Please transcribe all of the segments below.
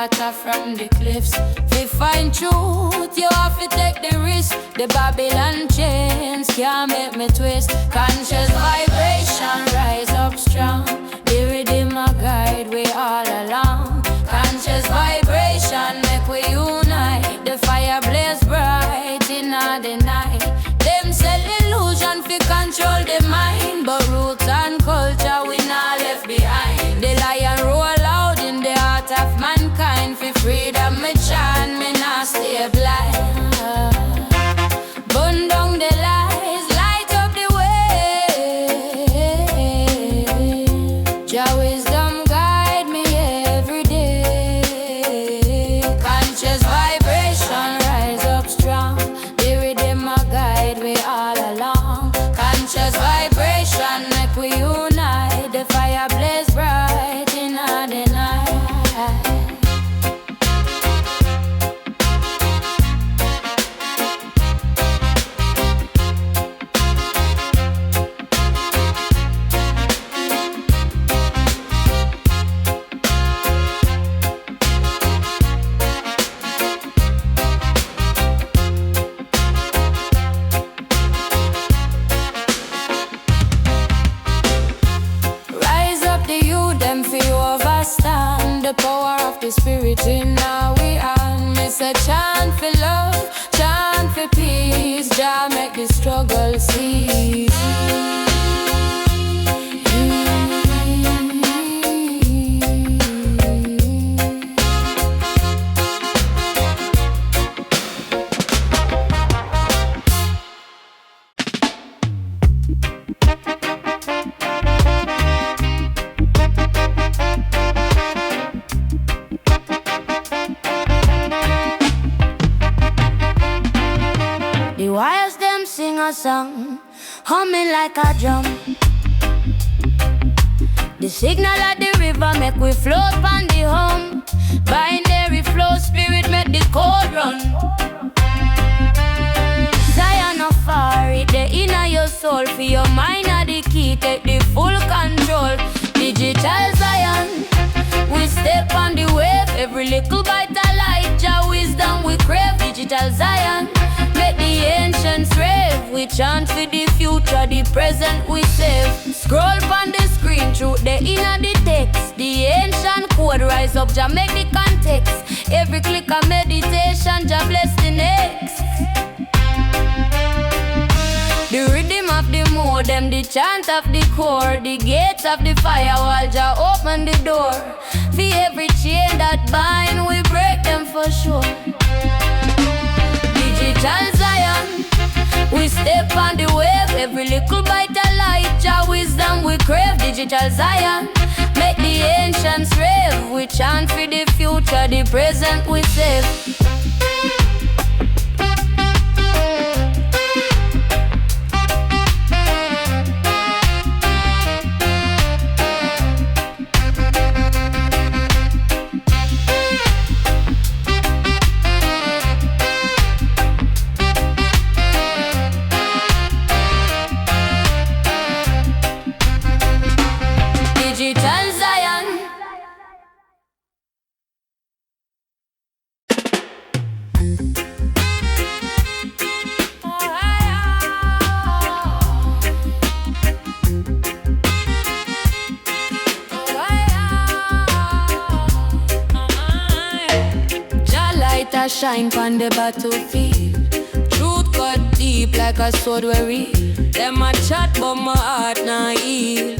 water from the cliffs. To find truth, you have to take the risk. The Babylon chains can't make me twist. Conscious vibration rise up strong. The rhythm a guide we all along. Conscious vibration make we unite. The fire blaze bright in the night. Them sell illusion fi control the mind, but roots and culture we not left behind. The lion roar loud in the heart of mankind. For freedom me chant, me not stay blind. Burn down the lies, light up the way. Jah wisdom guide me every day. Conscious vibration rise up strong. The rhythm a guide we all along. Conscious vibration make we unite. The fire blaze bright in the night. The power of the spirit in now we on. It's a chant for love, chant for peace. Jah make the struggle cease. The wires them sing a song, humming like a drum. The signal at the river make we float on the hum. Binary flow spirit make the code run. Zion of fire, the inner your soul. For your mind are the key, take the full control. Digital Zion, we step on the wave. Every little bite of light, Jah wisdom we crave. Digital Zion, make the ancients rave. We chant for the future, the present we save. Scroll on the screen through the inner the text. The ancient code rise up, Jah make the context. Every click of meditation, Jah bless the next. The rhythm of the modem, the chant of the core. The gates of the firewall, Jah open the door. For every chain that bind, we break them for sure. Digital Zion, we step on the wave. Every little bite of light, Jah wisdom we crave. Digital Zion, make the ancients rave. We chant for the future, the present we save. Digital Zion. Jah light a shine on the battlefield. Truth cut deep like a sword we real. Them a chat but my heart not heal.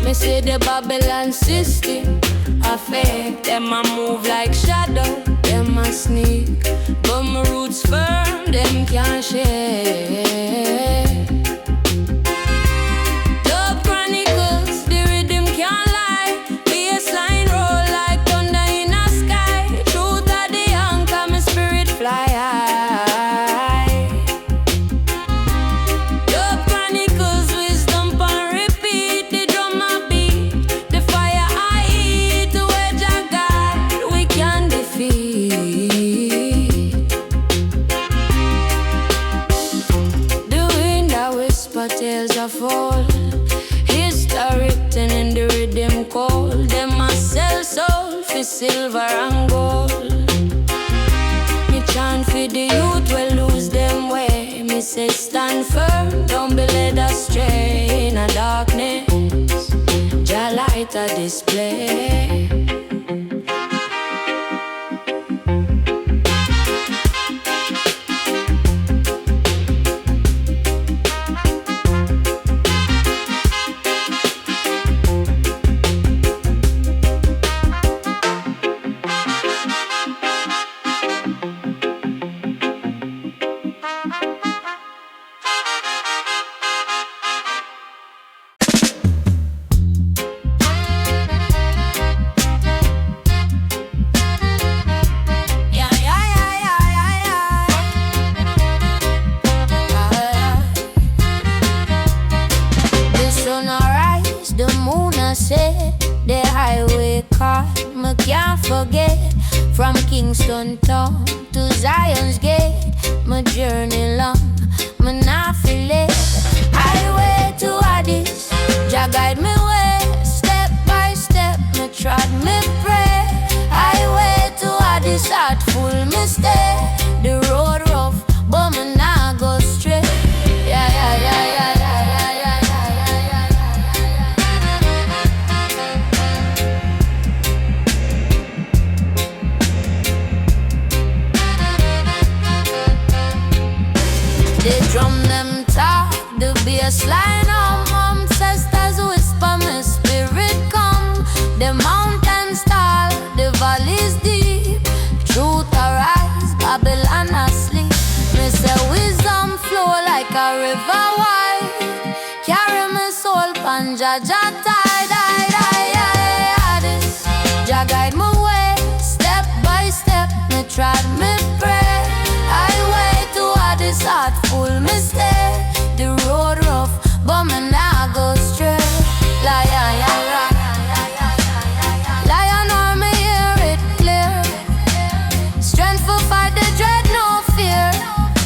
Me say the Babylon system a fake. Them a move like shadow, them a sneak. But my roots firm, them can't shake. Dub Chronicles, the rhythm can't lie. Bassline roll like thunder in the sky. Truth of the anchor, my spirit fly high. Dub Chronicles, wisdom on repeat. The drum a beat, the fire I eat. The wedge I got, we can defeat. for silver and gold. Me chant for the youth will lose them way. Me say stand firm, don't be led astray in a darkness. Jah light a display. From Kingston town to Zion's gate, my journey long, me not feel it. Highway to Addis, Jah guide me way, step by step, me trod me pray. Highway to Addis, heart full me stay. The road rough, but me not go straight. Yeah, yeah, yeah, yeah, yeah, yeah, yeah, the drum them talk, the bass line on ancestors whisper, my spirit come. The mountains tall, the valleys deep. Truth arise, Babylon asleep. Me say wisdom flow like a river wide. Carry my soul, panja Jah tide, Addis. Jah guide my way, step by step, me trod me pray. Highway to Addis, heart full me stay. The road rough, but me nah go straight. Lion, lion on me hear it clear. Strength for fight the dread, no fear.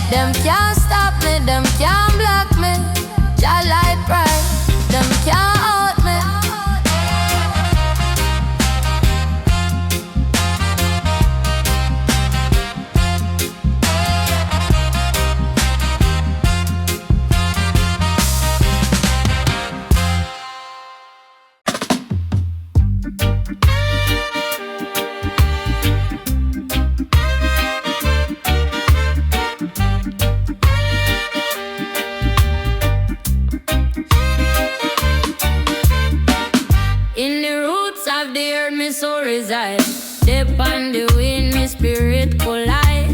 Them can't stop me, them can't block me. Jah light bright, them can't out me. In the roots of the earth, me soul reside. Step on the wind, me spirit collide.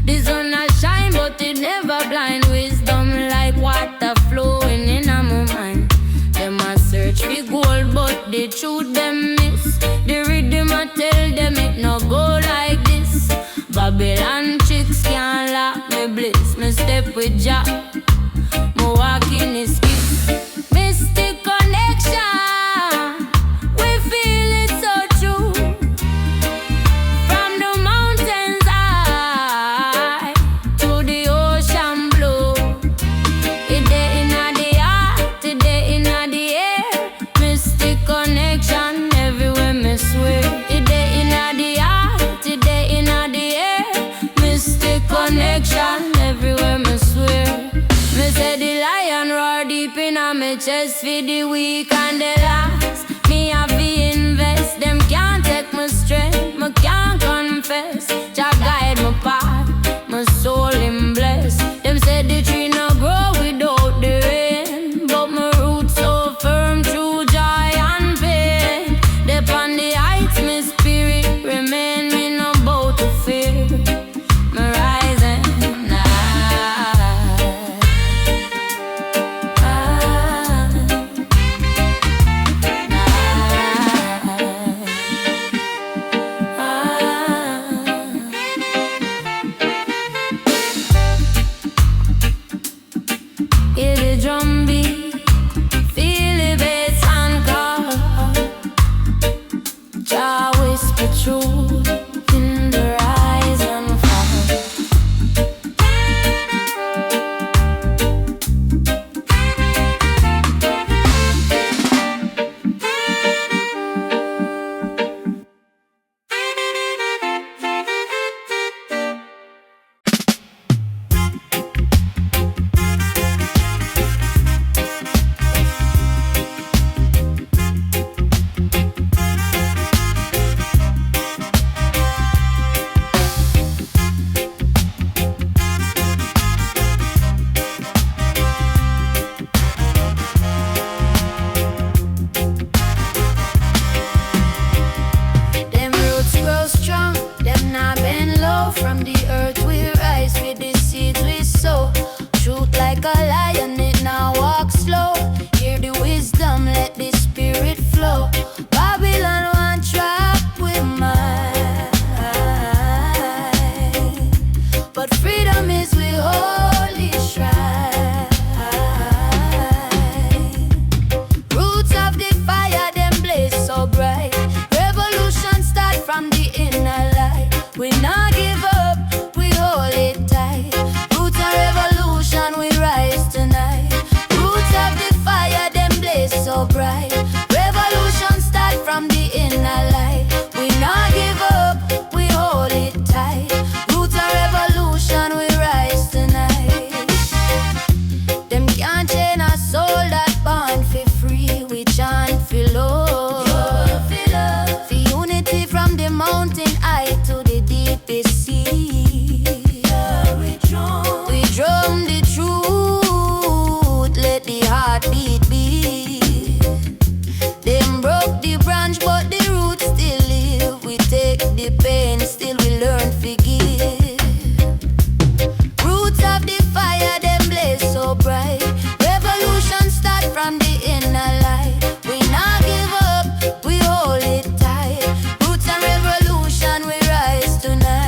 The sun a shine, but it never blind. Wisdom like water flowing in my mind. Them a search for gold, but the truth them miss. The rhythm a tell them it no go like this. Babylon chicks can't lock me bliss. Me step with Jah, me walk in his kiss. Mystic connection. Everywhere me swear. Me say the lion roar deep in my chest for the weak and the last. Me have to invest. Them can't take my strength, me can't confess. Jah guide my path, my soul him bless. Them say the tree no grow without the rain, but my roots so firm through joy and pain. Dep on the heights, my spirit remain. Me no bow to fear. We not give up, we hold it tight. Roots of revolution, we rise tonight. Roots of the fire, them blaze so bright. Revolution start from the inner light. We not give up, we hold it tight. Roots of revolution, we rise tonight. Them can't chain our soul that born for free. We chant for love, for unity from the mountain high to the deepest sea. We drum the truth, let the heartbeat beat. Them broke the branch, but the roots still live. We take the pain, still we learn to give. Roots of the fire, them blaze so bright. Revolution start from the inner light. We not give up, we hold it tight. Roots and revolution, we rise tonight.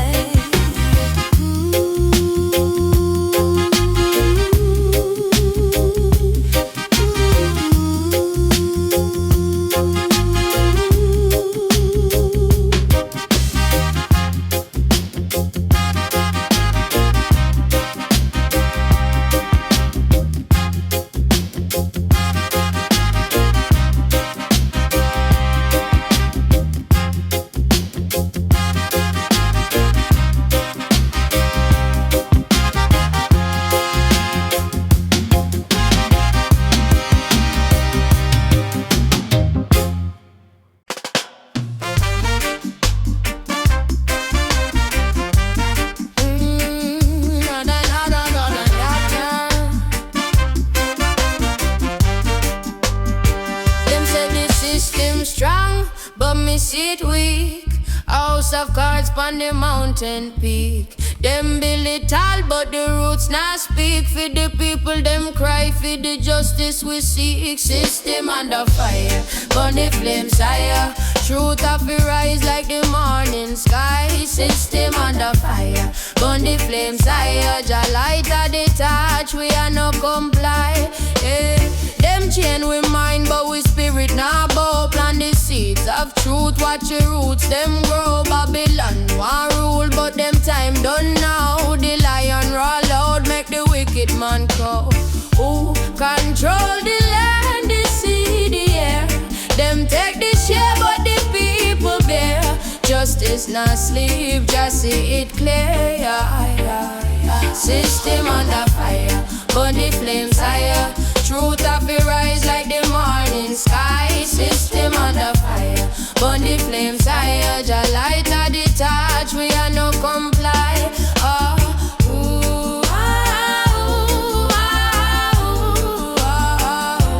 It weak, house of cards pon the mountain peak. Them build it tall, but the roots not speak. For the people, them cry for the justice we seek. System under fire, burn the flames higher. Truth of it rise like the morning sky. System under fire, burn the flames higher. Jah light of the touch, we are no comply. Yeah. Them chain we mind, but we spirit now bow. Plant the seeds of truth, watch your roots, them grow. Babylon want rule, but them time done now. The lion roar loud, make the wicked man go. Who control the land, the sea, the air? Them take the share, but the people bear. Justice not sleep, just see it clear. System under fire, burn the flames higher. Truth of it rise like the morning sky. System under fire, burn the flames higher. Jah light of the touch, we are no comply. Oh, ooh, ah, ooh, ah, ooh, ah,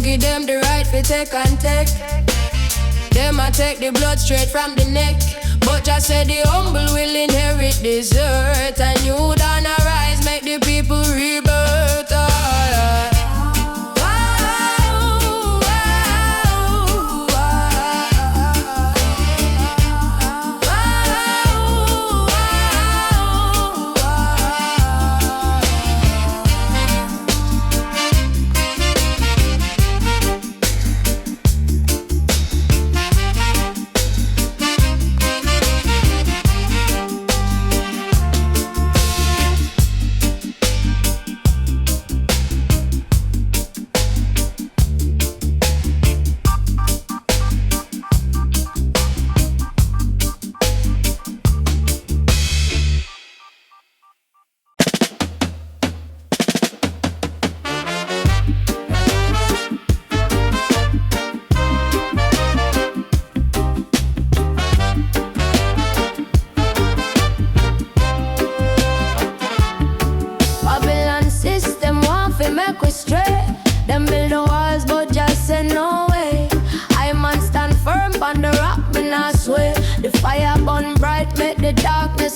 give them the right to take and take. Them a take the blood straight from the neck. But just say the humble will inherit this earth. And you don't arise, make the people rebirth.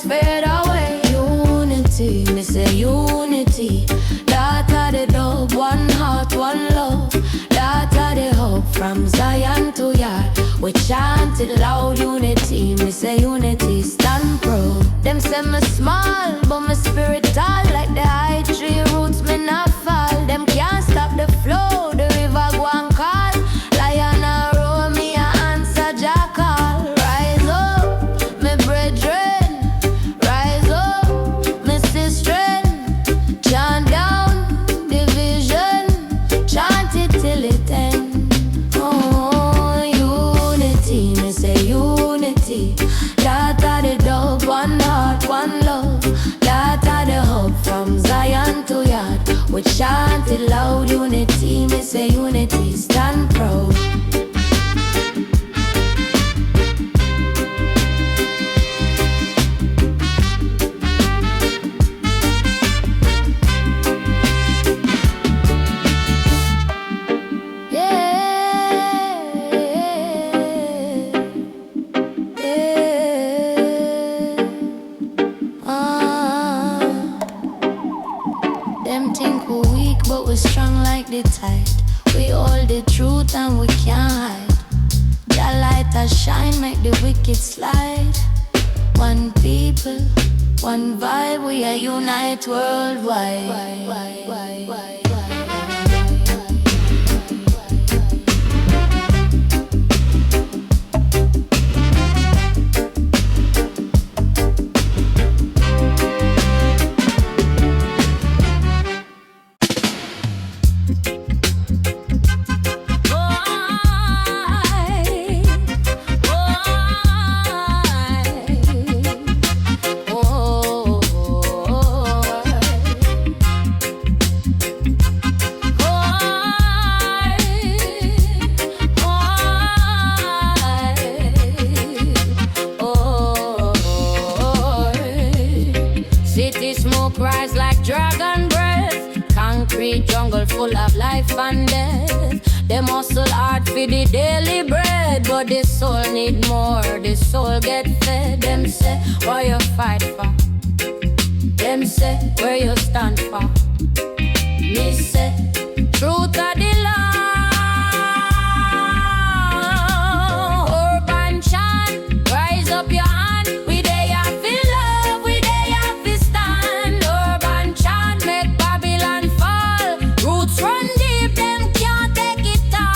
Fade away. Unity, me say unity. That of the dub, one heart, one love. That of the hope. it loud, unity. Me say unity, stand proud. Them say me small, but my spirit tall. Like the high tree roots, me not fall. Them can't stop the flow, the river go and call. Lion a roar, me a answer jackal. Rise up, me brethren. Rise up, me sister. Chant down division, chant it till it end. Oh, unity, me say unity. That are the dog, one heart, one love. That are the hub from Zion to Yard. We chant it loud, unity, me say unity, stand proud. Them think we're weak, but we're strong like the tide. We hold the truth and we can't hide. That light that shine make the wicked slide. One people, one vibe, we are unite worldwide. City smoke rise like dragon breath. Concrete jungle full of life and death. Them hustle hard for the daily bread, but the soul need more, the soul get fed. Them say, what you fight for? Them say, where you stand for? Me say, truth of the law. Urban chant, rise up your hand. We dey have to love, we dey have to stand. Urban chant, make Babylon fall. Roots run deep, them can't take it all.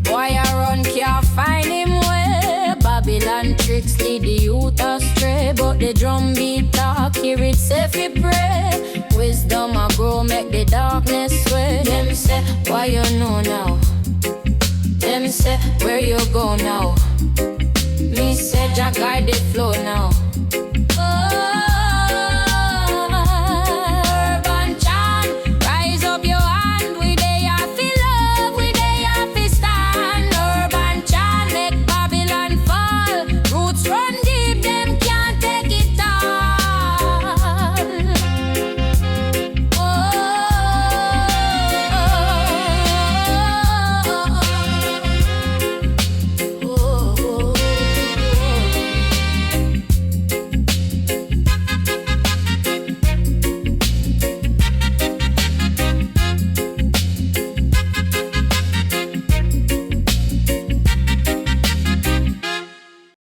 Boy, I run, can't find him where Babylon tricks lead the youth astray. But the drum beat talk, hear it say fi pray. Wisdom a grow, make the darkness sway. Them say, why you know now? Them say, where you go now?